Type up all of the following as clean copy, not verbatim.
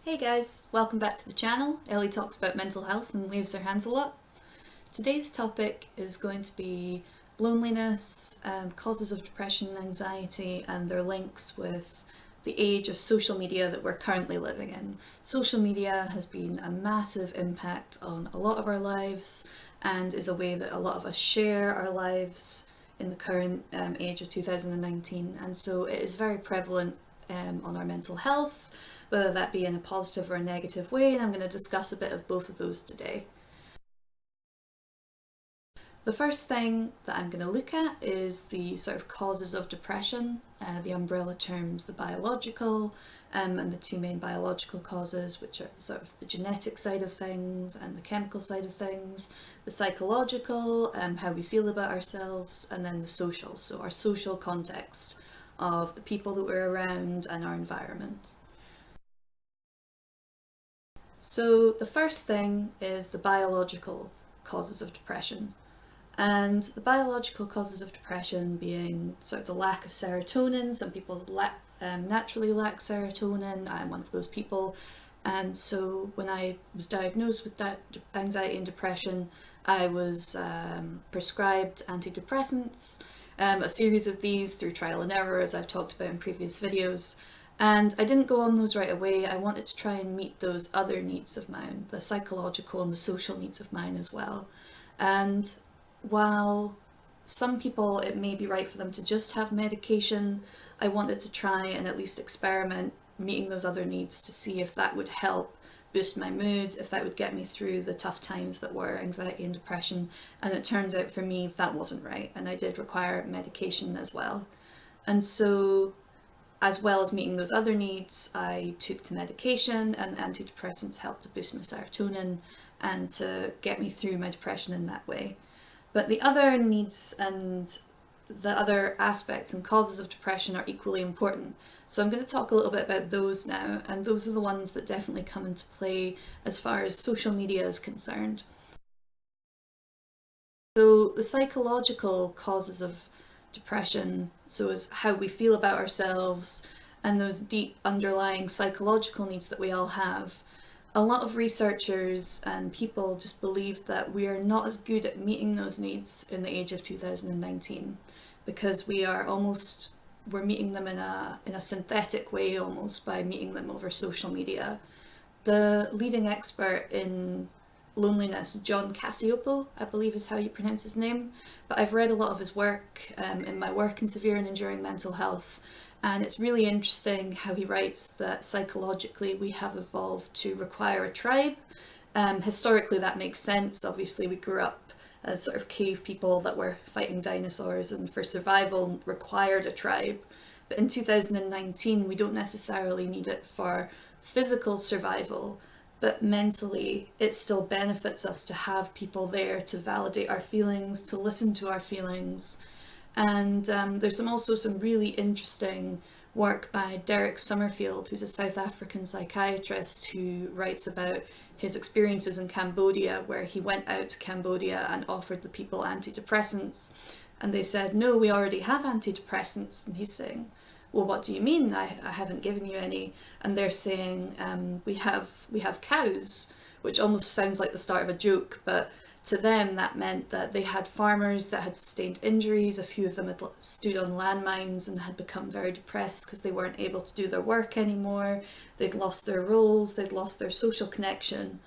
Hey guys, welcome back to the channel. Ellie talks about mental health and waves her hands a lot. Today's topic is going to be loneliness, causes of depression and anxiety, and their links with the age of social media that we're currently living in. Social media has been a massive impact on a lot of our lives and is a way that a lot of us share our lives in the current age of 2019, and so it is very prevalent on our mental health, whether that be in a positive or a negative way, and I'm going to discuss a bit of both of those today. The first thing that I'm going to look at is the sort of causes of depression, the umbrella terms, the biological, and the two main biological causes, which are sort of the genetic side of things and the chemical side of things, the psychological, how we feel about ourselves, and then the social, so our social context of the people that we're around and our environment. So the first thing is the biological causes of depression. And the biological causes of depression being sort of the lack of serotonin. Some people naturally lack serotonin. I'm one of those people. And so when I was diagnosed with anxiety and depression, I was prescribed antidepressants, a series of these through trial and error, as I've talked about in previous videos. And I didn't go on those right away. I wanted to try and meet those other needs of mine, the psychological and the social needs of mine as well. And while some people it may be right for them to just have medication, I wanted to try and at least experiment meeting those other needs to see if that would help boost my mood, if that would get me through the tough times that were anxiety and depression. And it turns out for me that wasn't right, and I did require medication as well. And so as well as meeting those other needs, I took to medication, and antidepressants helped to boost my serotonin and to get me through my depression in that way. But the other needs and the other aspects and causes of depression are equally important. So I'm going to talk a little bit about those now, and those are the ones that definitely come into play as far as social media is concerned. So the psychological causes of depression, so is how we feel about ourselves and those deep underlying psychological needs that we all have. A lot of researchers and people just believe that we are not as good at meeting those needs in the age of 2019 because we're meeting them in a synthetic way almost by meeting them over social media. The leading expert in loneliness, John Cacioppo, I believe is how you pronounce his name, but I've read a lot of his work in my work in severe and enduring mental health, and it's really interesting how he writes that psychologically we have evolved to require a tribe. Historically that makes sense. Obviously we grew up as sort of cave people that were fighting dinosaurs and for survival required a tribe. But in 2019 we don't necessarily need it for physical survival, but mentally it still benefits us to have people there to validate our feelings, to listen to our feelings. And there's also some really interesting work by Summerfield, who's a South African psychiatrist who writes about his experiences in Cambodia, where he went out to Cambodia and offered the people antidepressants. And they said, no, we already have antidepressants. And he's saying, well, what do you mean? I haven't given you any. And they're saying, we have cows, which almost sounds like the start of a joke, but to them that meant that they had farmers that had sustained injuries. A few of them had stood on landmines and had become very depressed because they weren't able to do their work anymore. They'd lost their roles, they'd lost their social connection,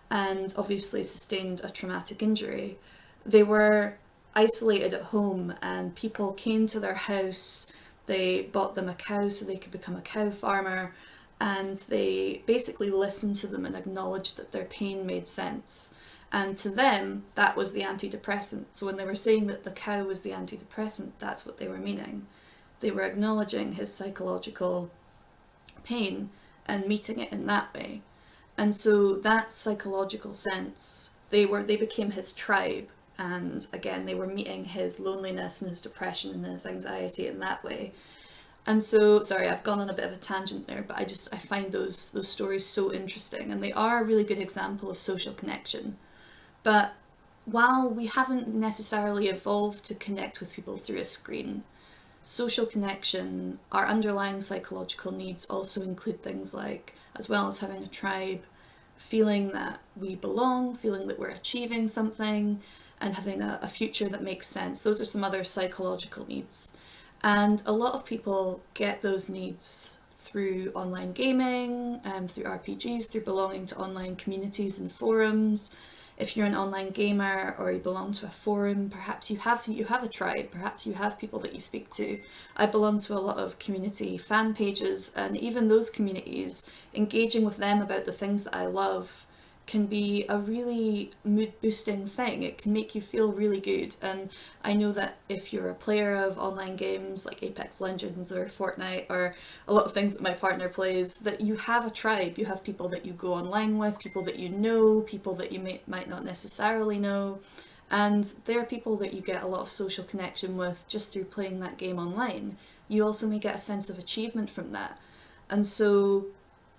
and obviously sustained a traumatic injury. They were isolated at home and people came to their house. They bought them a cow so they could become a cow farmer, and they basically listened to them and acknowledged that their pain made sense. And to them, that was the antidepressant. So when they were saying that the cow was the antidepressant, that's what they were meaning. They were acknowledging his psychological pain and meeting it in that way. And so that psychological sense, they became his tribe. And again, they were meeting his loneliness and his depression and his anxiety in that way. And so, sorry, I've gone on a bit of a tangent there, but I find those stories so interesting, and they are a really good example of social connection. But while we haven't necessarily evolved to connect with people through a screen, social connection, our underlying psychological needs also include things like, as well as having a tribe, feeling that we belong, feeling that we're achieving something, and having a future that makes sense. Those are some other psychological needs. And a lot of people get those needs through online gaming, through RPGs, through belonging to online communities and forums. If you're an online gamer or you belong to a forum, perhaps you have a tribe, perhaps you have people that you speak to. I belong to a lot of community fan pages, and even those communities, engaging with them about the things that I love can be a really mood boosting thing. It can make you feel really good. And I know that if you're a player of online games like Apex Legends or Fortnite or a lot of things that my partner plays, that you have a tribe. You have people that you go online with, people that you know, people that you might not necessarily know. And they're people that you get a lot of social connection with just through playing that game online. You also may get a sense of achievement from that. And so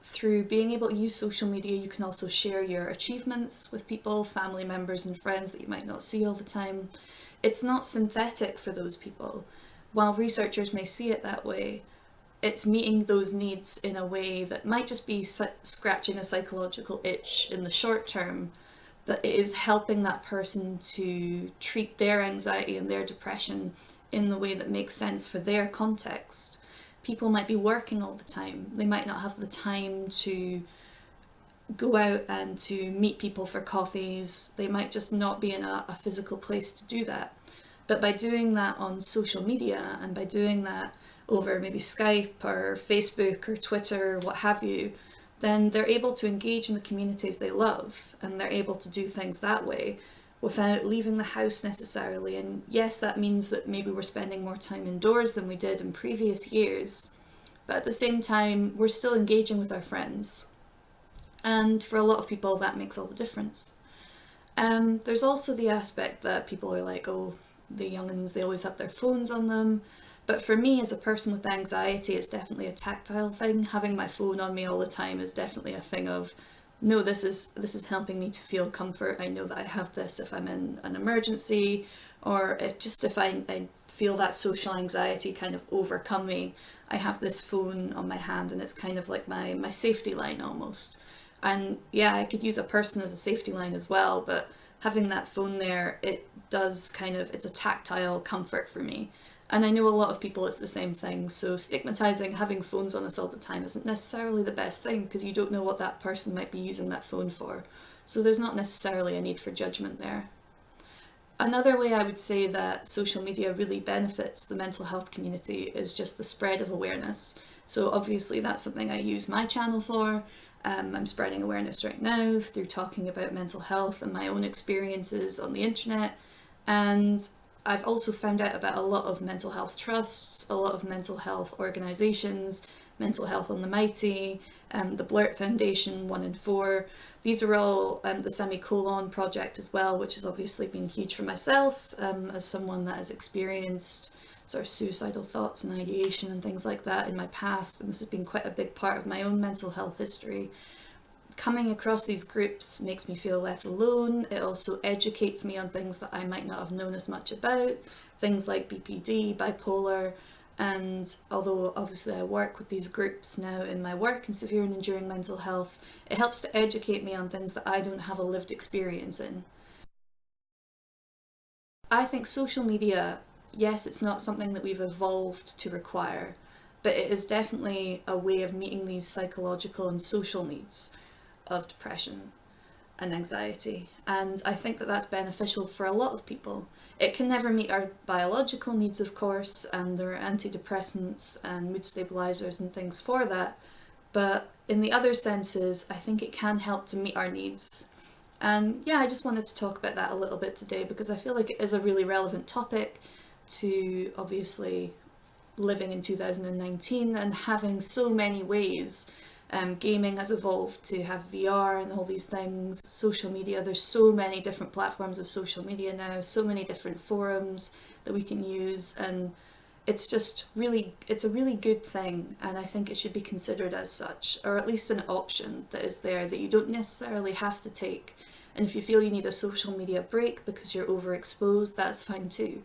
through being able to use social media, you can also share your achievements with people, family members and friends that you might not see all the time. It's not synthetic for those people. While researchers may see it that way, it's meeting those needs in a way that might just be scratching a psychological itch in the short term, but it is helping that person to treat their anxiety and their depression in the way that makes sense for their context. People might be working all the time. They might not have the time to go out and to meet people for coffees. They might just not be in a physical place to do that. But by doing that on social media and by doing that over maybe Skype or Facebook or Twitter, what have you, then they're able to engage in the communities they love, and they're able to do things that way without leaving the house necessarily. And yes, that means that maybe we're spending more time indoors than we did in previous years, but at the same time, we're still engaging with our friends. And for a lot of people, that makes all the difference. There's also the aspect that people are like, oh, the young'uns, they always have their phones on them. But for me, as a person with anxiety, it's definitely a tactile thing. Having my phone on me all the time is definitely a thing of, no, this is helping me to feel comfort. I know that I have this if I'm in an emergency, or if I feel that social anxiety kind of overcome me, I have this phone on my hand and it's kind of like my safety line almost. And yeah, I could use a person as a safety line as well, but having that phone there, it does kind of, it's a tactile comfort for me. And I know a lot of people it's the same thing, so stigmatizing having phones on us all the time isn't necessarily the best thing because you don't know what that person might be using that phone for. So there's not necessarily a need for judgment there. Another way I would say that social media really benefits the mental health community is just the spread of awareness. So obviously that's something I use my channel for. I'm spreading awareness right now through talking about mental health and my own experiences on the internet. And I've also found out about a lot of mental health trusts, a lot of mental health organisations, Mental Health on the Mighty, the Blurt Foundation 1 and 4. These are all the Semicolon project as well, which has obviously been huge for myself as someone that has experienced sort of suicidal thoughts and ideation and things like that in my past, and this has been quite a big part of my own mental health history. Coming across these groups makes me feel less alone. It also educates me on things that I might not have known as much about, things like BPD, bipolar, and although obviously I work with these groups now in my work in severe and enduring mental health, it helps to educate me on things that I don't have a lived experience in. I think social media, yes, it's not something that we've evolved to require, but it is definitely a way of meeting these psychological and social needs of depression and anxiety. And I think that that's beneficial for a lot of people. It can never meet our biological needs, of course, and there are antidepressants and mood stabilizers and things for that. But in the other senses, I think it can help to meet our needs. And yeah, I just wanted to talk about that a little bit today because I feel like it is a really relevant topic to obviously living in 2019 and having so many ways. Gaming has evolved to have VR and all these things, social media, there's so many different platforms of social media now, so many different forums that we can use, and it's just really, it's a really good thing, and I think it should be considered as such, or at least an option that is there that you don't necessarily have to take. And if you feel you need a social media break because you're overexposed, that's fine too.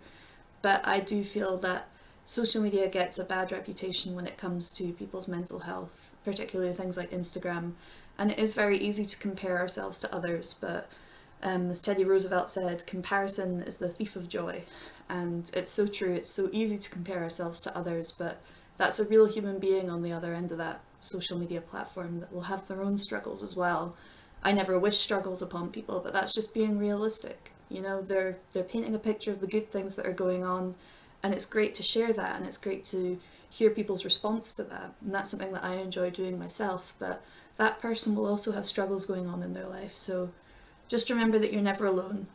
But I do feel that social media gets a bad reputation when it comes to people's mental health, particularly things like Instagram. And it is very easy to compare ourselves to others, but as Teddy Roosevelt said, comparison is the thief of joy. And it's so true, it's so easy to compare ourselves to others, but that's a real human being on the other end of that social media platform that will have their own struggles as well. I never wish struggles upon people, but that's just being realistic. You know, they're painting a picture of the good things that are going on, and it's great to share that, and it's great to hear people's response to that. And that's something that I enjoy doing myself, but that person will also have struggles going on in their life. So just remember that you're never alone,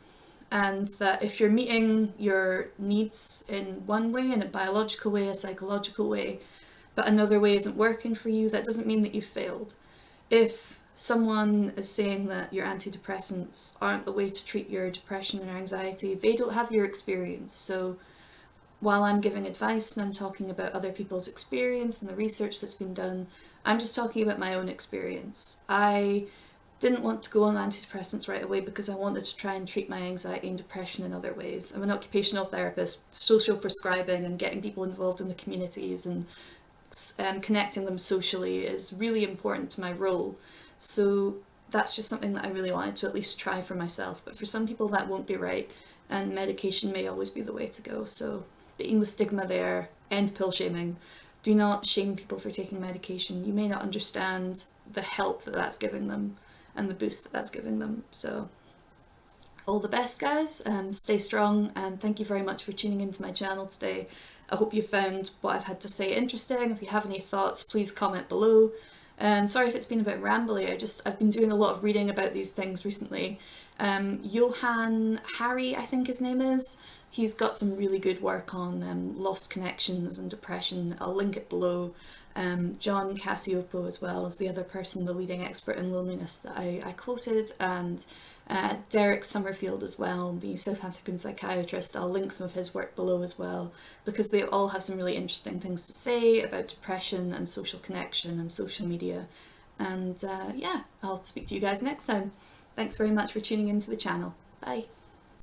and that if you're meeting your needs in one way, in a biological way, a psychological way, but another way isn't working for you, that doesn't mean that you've failed. If someone is saying that your antidepressants aren't the way to treat your depression or anxiety, they don't have your experience. So while I'm giving advice and I'm talking about other people's experience and the research that's been done, I'm just talking about my own experience. I didn't want to go on antidepressants right away because I wanted to try and treat my anxiety and depression in other ways. I'm an occupational therapist. Social prescribing and getting people involved in the communities and connecting them socially is really important to my role. So that's just something that I really wanted to at least try for myself. But for some people that won't be right, and medication may always be the way to go. So beating the stigma there, end pill shaming. Do not shame people for taking medication. You may not understand the help that that's giving them and the boost that that's giving them. So all the best, guys. Stay strong, and thank you very much for tuning into my channel today. I hope you found what I've had to say interesting. If you have any thoughts, please comment below. And sorry if it's been a bit rambly. I've been doing a lot of reading about these things recently. Johann Hari, I think his name is. He's got some really good work on lost connections and depression. I'll link it below. John Cacioppo as well is the other person, the leading expert in loneliness that I quoted, and Derek Summerfield as well, the South African psychiatrist. I'll link some of his work below as well, because they all have some really interesting things to say about depression and social connection and social media. And yeah, I'll speak to you guys next time. Thanks very much for tuning into the channel. Bye.